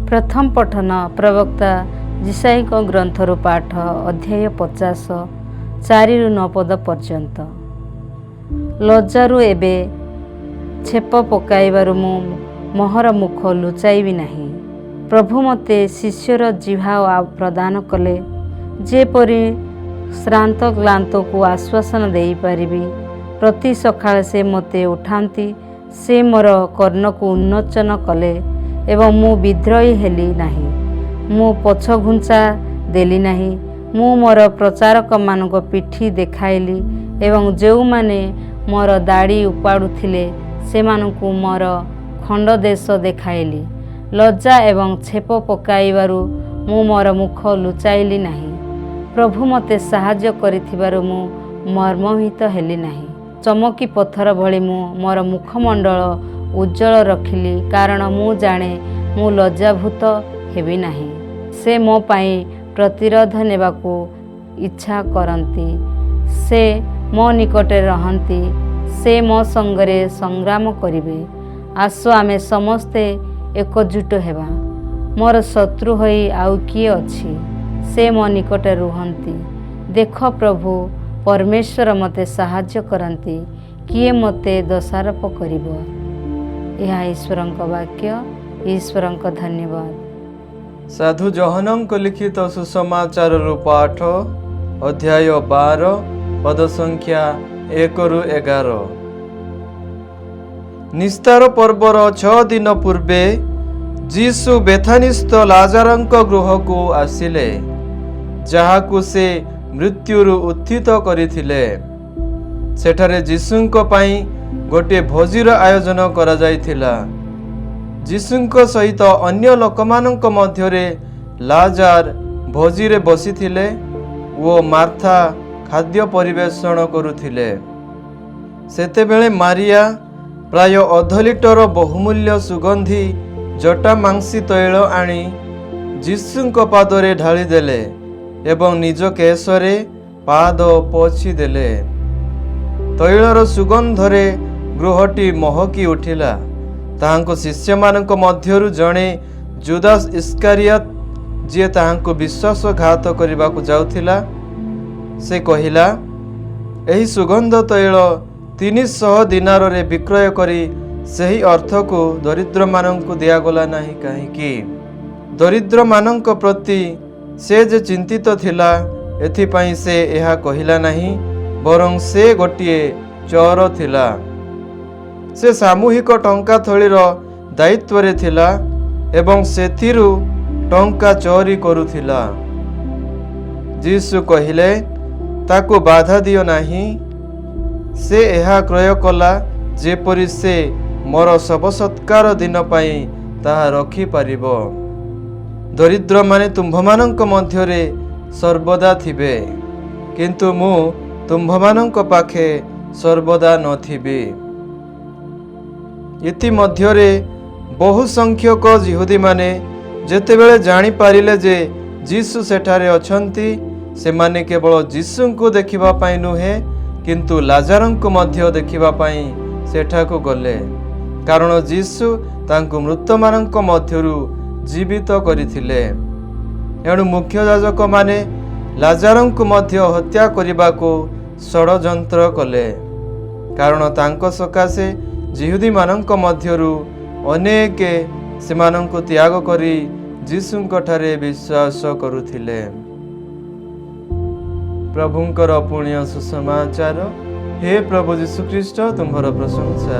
प्रथम पठन प्रवक्ता जिसाईक ग्रंथरु पाठ अध्याय 50 4 9 पद पर्यंत। लज्जारू एबे छेप पकाइबारु मु मोहर मुख लुचाइबी नाही। प्रभु मते शिष्यर जिह्वा प्रदान कले, जेपरि श्रांत क्लांत को आश्वासन देई पारिबी। प्रति सकाळ से मते उठांती, से मोर कर्ण को उन्मोचन कले एवं मु विद्रोही हेली नाही। मु पछ घुंचा देली नाही। मु मोर प्रचारक मानक पिठी देखाइली एवं जो माने मोर दाढ़ी उपाड़ुथिले सेमानकु मोर खंड देश देखाइली। लज्जा एवं छेप पकाइबारु मु मोर मुख लुचाइली नाही। प्रभु मते साहाଯ୍ୟ करिथिबारु मु मर्महित हेली नाही। चमकी पत्थर भली मु मोर मुखमंडल उज्जवल रखिली, कारण मु जाने मु लज्जाभूत हेबी नाही। से मो पाई प्रतिरोध नेबाकू इच्छा करती, से मो निकटे रहंती, से मो संगरे संग्राम करिवे। आसो आमे समस्ते एकजुट हेबा। मोर शत्रु होई आउ किए अछि, से मो निकटे रुहंती। देख प्रभु परमेश्वर मते साहाଯ୍ୟ करती, किए मते दोषारोप करिवो। यह ईश्वरंक वाक्य। ईश्वरंक धन्यवाद। साधु जोहनंक लिखित सुसमाचार पाठ अध्याय 12 पद संख्या 1 रु 11। निस्तार पर्वर 6 दिन पूर्वे जीसु बेथानिस्थ लाजारंक गृह को आसिले, जहाकू से मृत्युरु उत्थित करिथिले। सेठारे जीसुंक पाई गोटे भोजीर आयोजन करा जायथिला। जीसुंक सहित अन्य लोकमानंक मध्यरे लाजार भोजीरे बसिथिले ओ मार्था खाद्य परिवेषण करुथिले। सेतेबेले मारिया प्राय 1/2 लिटर बहुमूल्य सुगंधी जटा मांसी तैल आनी जीसुंक पादरे ढाली देले एवं निज केशरे पाद पोछि देले। तैलर सुगंधरे गृहटी महकी उठिला। ताहांको शिष्य मानक मध्यरु जणे जुदास इस्कारियत, जे ताहांको विश्वासघात करिबाकू जाउथिला, से कहिला, एही सुगंध तैल 300 दिनार रे विक्रय करी सही अर्थ को दरिद्र मानक दियागला नाही काहेकि? दरिद्र मानक प्रति से जे चिंतित थिला, एथिपाई से एहा कहिला नाही, बरं से गोटिए चोर थिला। से सामूहिक टंका थळीर दायित्व रे थिला एवं सेथिरु टंका चोरी करुथिला। जीसु कहिले, ताकू बाधा दियो नाही। से एहा क्रय कला, जेपरि से मोर शव सत्कार दिन पाई ताहा रखी पारिबो। दरिद्र माने तुम्भमानंक मध्यरे सर्वदा थिबे, किंतु मु तुम्भमानंक पाखे सर्वदा नथिबी। इति मध्यरे बहु संख्यक यहूदी माने जेतेबेले जानि पारिले जे जीसु सेठारे अछंती, सेमाने केवल जीसुंकु देखिबा पाई नुहे, किंतु लाजारंकु मध्य देखिबा पाई सेठाकु गले, कारण जीसु तांकु मृतमानंक मध्यरु जीवित करिथिले। एणु मुख्य याजक माने लाजारंकु मध्य हत्या करिबाकू षडयंत्र कले, कारण तांको सकाशे जिहुदी मानंक मध्यरु अनेके सेमानंकु त्याग करी जीसुंक ठारे विश्वास करुथिले। प्रभुंकर पुण्य सुसमाचार। हे प्रभु जीशु ख्रीष्ट, तुम्हारा प्रशंसा।